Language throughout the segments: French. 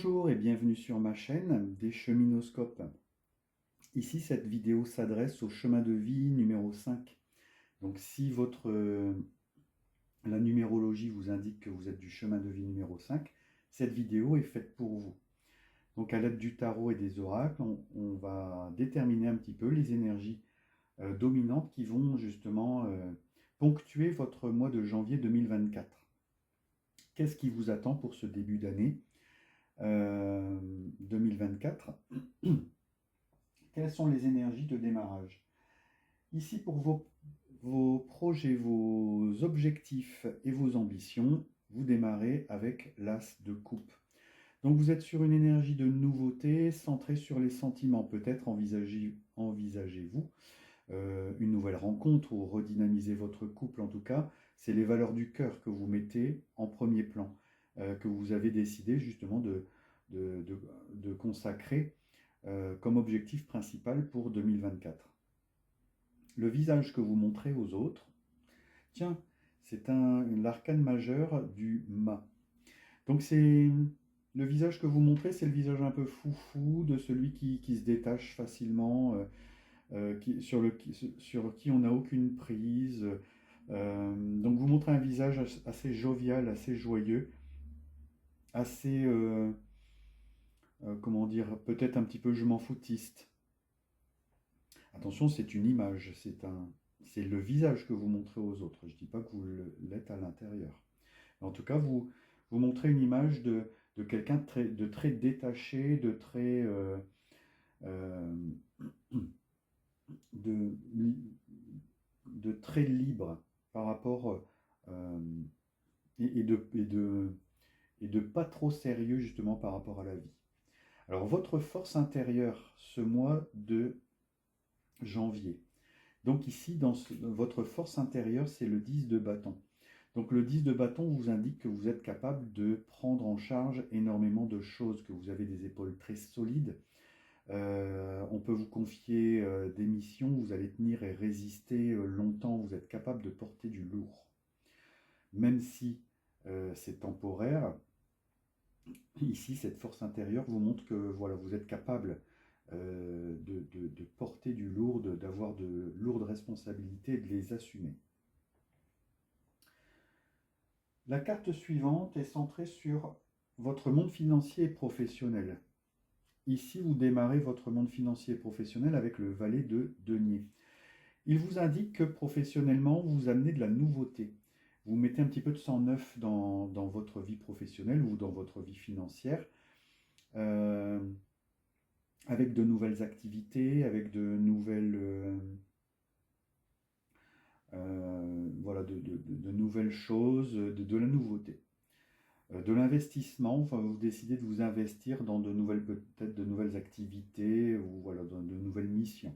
Bonjour et bienvenue sur ma chaîne des Cheminoscopes. Ici, cette vidéo s'adresse au chemin de vie numéro 5. Donc si la numérologie vous indique que vous êtes du chemin de vie numéro 5, cette vidéo est faite pour vous. Donc à l'aide du tarot et des oracles, on va déterminer un petit peu les énergies dominantes qui vont justement ponctuer votre mois de janvier 2024. Qu'est-ce qui vous attend pour ce début d'année 2024? Quelles sont les énergies de démarrage? Ici, pour vos projets, vos objectifs et vos ambitions, vous démarrez avec l'As de coupe. Donc vous êtes sur une énergie de nouveauté, centrée sur les sentiments. Peut-être envisagez-vous une nouvelle rencontre ou redynamiser votre couple. En tout cas, c'est les valeurs du cœur que vous mettez en premier plan, que vous avez décidé justement de consacrer comme objectif principal pour 2024. Le visage que vous montrez aux autres, tiens, c'est l'arcane majeur du mât. Donc c'est le visage que vous montrez, c'est le visage un peu foufou de celui qui se détache facilement, sur qui on n'a aucune prise. Donc vous montrez un visage assez jovial, assez joyeux, assez, comment dire, peut-être un petit peu je m'en foutiste. Attention, c'est une image, c'est le visage que vous montrez aux autres. Je ne dis pas que vous l'êtes à l'intérieur. En tout cas, vous montrez une image de quelqu'un de très détaché, euh, de, de très libre par rapport et de pas trop sérieux justement par rapport à la vie. Alors votre force intérieure ce mois de janvier. Donc ici, votre force intérieure, c'est le 10 de bâton. Donc le 10 de bâton vous indique que vous êtes capable de prendre en charge énormément de choses, que vous avez des épaules très solides. On peut vous confier des missions, vous allez tenir et résister longtemps, vous êtes capable de porter du lourd. Même si c'est temporaire, ici, cette force intérieure vous montre que voilà, vous êtes capable de porter du lourd, d'avoir de lourdes responsabilités et de les assumer. La carte suivante est centrée sur votre monde financier et professionnel. Ici, vous démarrez votre monde financier et professionnel avec le valet de denier. Il vous indique que professionnellement, vous amenez de la nouveauté. Vous mettez un petit peu de sang neuf dans votre vie professionnelle ou dans votre vie financière, avec de nouvelles activités, avec de nouvelles, voilà, de nouvelles choses, de la nouveauté. De l'investissement, enfin, vous décidez de vous investir dans peut-être de nouvelles activités ou voilà, dans de nouvelles missions.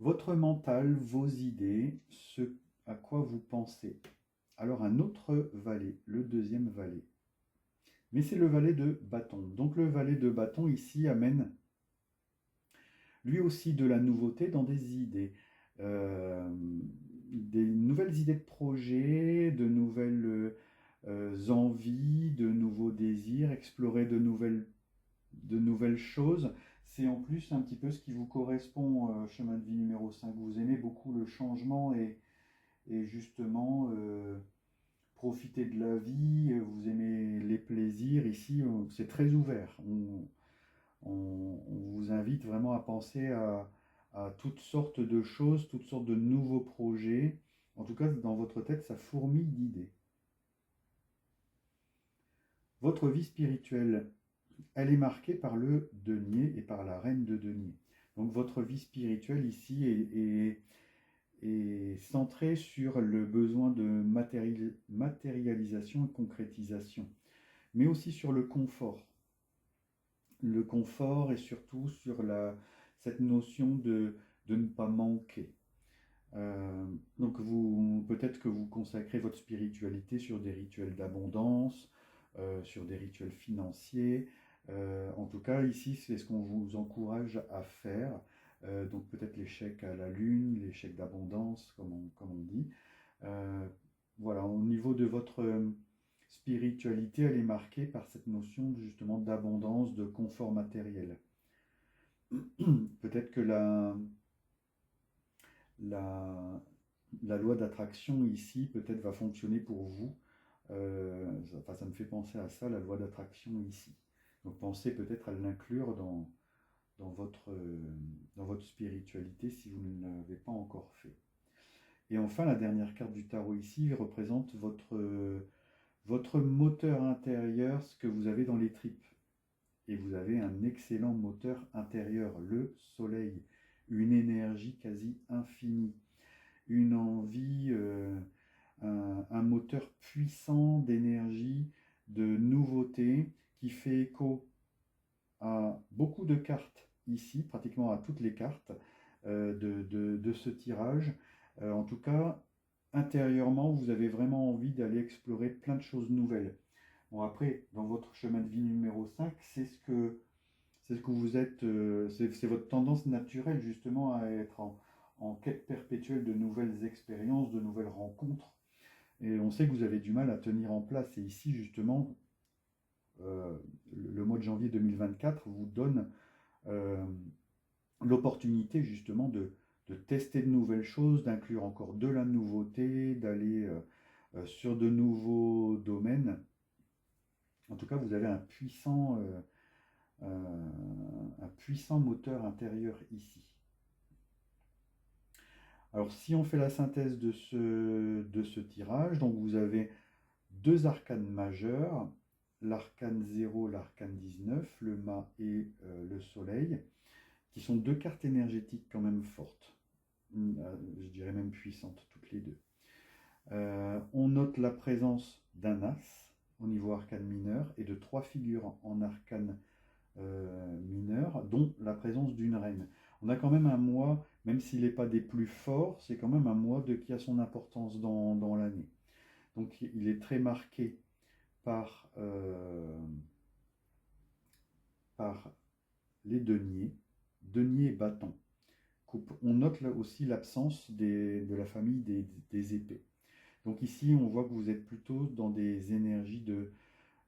Votre mental, vos idées, ce à quoi vous pensez. Alors un autre valet, le deuxième valet. Mais c'est le valet de bâton. Donc le valet de bâton ici amène lui aussi de la nouveauté dans des idées. Des nouvelles idées de projet, de nouvelles envies, de nouveaux désirs, explorer de nouvelles choses. C'est en plus un petit peu ce qui vous correspond, chemin de vie numéro 5. Vous aimez beaucoup le changement et justement profiter de la vie, vous aimez les plaisirs. Ici, c'est très ouvert. On vous invite vraiment à penser à toutes sortes de choses, toutes sortes de nouveaux projets. En tout cas, dans votre tête, ça fourmille d'idées. Votre vie spirituelle, elle est marquée par le denier et par la reine de denier. Donc votre vie spirituelle ici est centrée sur le besoin de matérialisation et concrétisation, mais aussi sur le confort. Le confort et surtout sur cette notion de ne pas manquer. Donc peut-être que vous consacrez votre spiritualité sur des rituels d'abondance, sur des rituels financiers. En tout cas, ici, c'est ce qu'on vous encourage à faire. Donc peut-être les chèques à la lune, les chèques d'abondance, comme on dit. Voilà, au niveau de votre spiritualité, elle est marquée par cette notion justement d'abondance, de confort matériel. Peut-être que la, la loi d'attraction ici peut-être va fonctionner pour vous. Enfin, ça me fait penser à ça, la loi d'attraction ici. Donc pensez peut-être à l'inclure dans dans votre spiritualité si vous ne l'avez pas encore fait. Et enfin, la dernière carte du tarot ici représente votre moteur intérieur, ce que vous avez dans les tripes. Et vous avez un excellent moteur intérieur, le soleil, une énergie quasi infinie, une envie, un moteur puissant d'énergie, de nouveauté, qui fait écho à beaucoup de cartes ici, pratiquement à toutes les cartes de ce tirage. En tout cas, intérieurement, vous avez vraiment envie d'aller explorer plein de choses nouvelles. Bon, après, dans votre chemin de vie numéro 5, c'est ce que vous êtes, c'est votre tendance naturelle justement à être en quête perpétuelle de nouvelles expériences, de nouvelles rencontres. Et on sait que vous avez du mal à tenir en place. Et ici, justement, le mois de janvier 2024 vous donne euh, l'opportunité justement de tester de nouvelles choses, d'inclure encore de la nouveauté, d'aller sur de nouveaux domaines. En tout cas, vous avez un puissant moteur intérieur ici. Alors, si on fait la synthèse de ce tirage, donc vous avez deux arcanes majeurs, l'arcane 0, l'arcane 19, le mât et le soleil, qui sont deux cartes énergétiques quand même fortes, je dirais même puissantes, toutes les deux. On note la présence d'un as au niveau arcane mineur et de trois figures en arcane mineur, dont la présence d'une reine. On a quand même un mois, même s'il n'est pas des plus forts, c'est quand même un mois qui a son importance dans l'année. Donc il est très marqué par les deniers, denier et bâton. On note là aussi l'absence de la famille des épées. Donc ici, on voit que vous êtes plutôt dans des énergies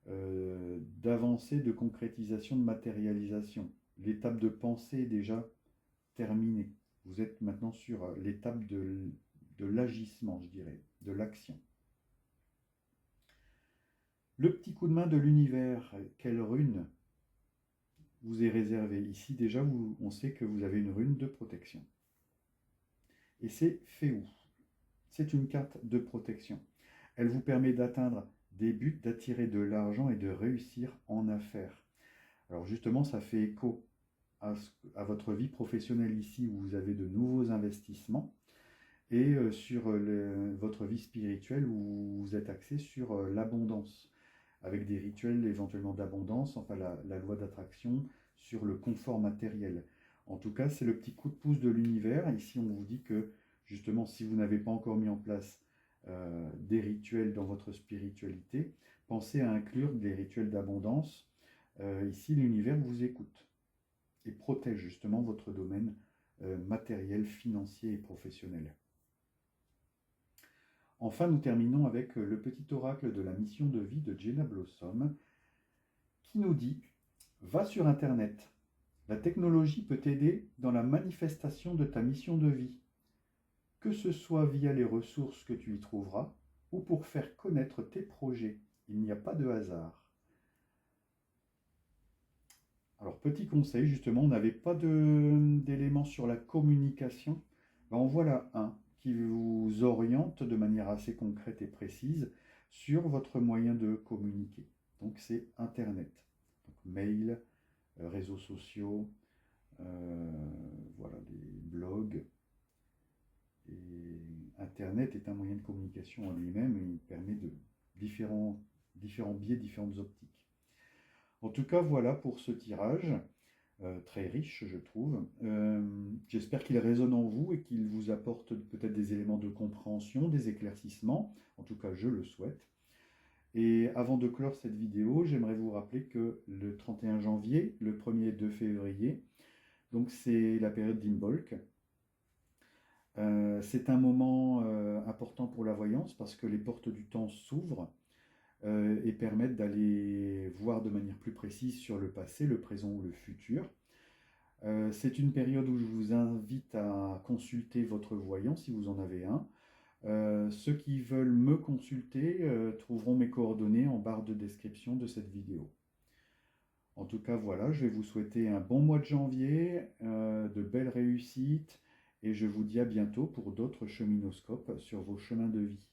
d'avancée, de concrétisation, de matérialisation. L'étape de pensée est déjà terminée. Vous êtes maintenant sur l'étape de l'agissement, je dirais, de l'action. Le petit coup de main de l'univers, quelle rune vous est réservé. Ici déjà, on sait que vous avez une rune de protection. Et c'est Féou. C'est une carte de protection. Elle vous permet d'atteindre des buts, d'attirer de l'argent et de réussir en affaires. Alors justement, ça fait écho à votre vie professionnelle ici où vous avez de nouveaux investissements et sur votre vie spirituelle où vous êtes axé sur l'abondance avec des rituels éventuellement d'abondance, enfin la loi d'attraction sur le confort matériel. En tout cas, c'est le petit coup de pouce de l'univers. Ici, on vous dit que justement, si vous n'avez pas encore mis en place des rituels dans votre spiritualité, pensez à inclure des rituels d'abondance. Ici, l'univers vous écoute et protège justement votre domaine matériel, financier et professionnel. Enfin, nous terminons avec le petit oracle de la mission de vie de Jenna Blossom qui nous dit « Va sur Internet. La technologie peut t'aider dans la manifestation de ta mission de vie, que ce soit via les ressources que tu y trouveras ou pour faire connaître tes projets. Il n'y a pas de hasard. » Alors, petit conseil, justement, on n'avait pas d'éléments sur la communication. Ben, en voilà un qui vous oriente de manière assez concrète et précise sur votre moyen de communiquer. Donc, c'est Internet. Donc, mail, réseaux sociaux, voilà, des blogs. Et Internet est un moyen de communication en lui-même et il permet de différents biais, différentes optiques. En tout cas, voilà pour ce tirage, très riche, je trouve. J'espère qu'il résonne en vous et qu'il vous apporte peut-être des éléments de compréhension, des éclaircissements. En tout cas, je le souhaite. Et avant de clore cette vidéo, j'aimerais vous rappeler que le 31 janvier, le 1er et 2 février, donc c'est la période d'Imbolc. C'est un moment important pour la voyance parce que les portes du temps s'ouvrent. et permettent d'aller voir de manière plus précise sur le passé, le présent ou le futur. C'est une période où je vous invite à consulter votre voyant si vous en avez un. Ceux qui veulent me consulter trouveront mes coordonnées en barre de description de cette vidéo. En tout cas, voilà, je vais vous souhaiter un bon mois de janvier, de belles réussites, et je vous dis à bientôt pour d'autres cheminoscopes sur vos chemins de vie.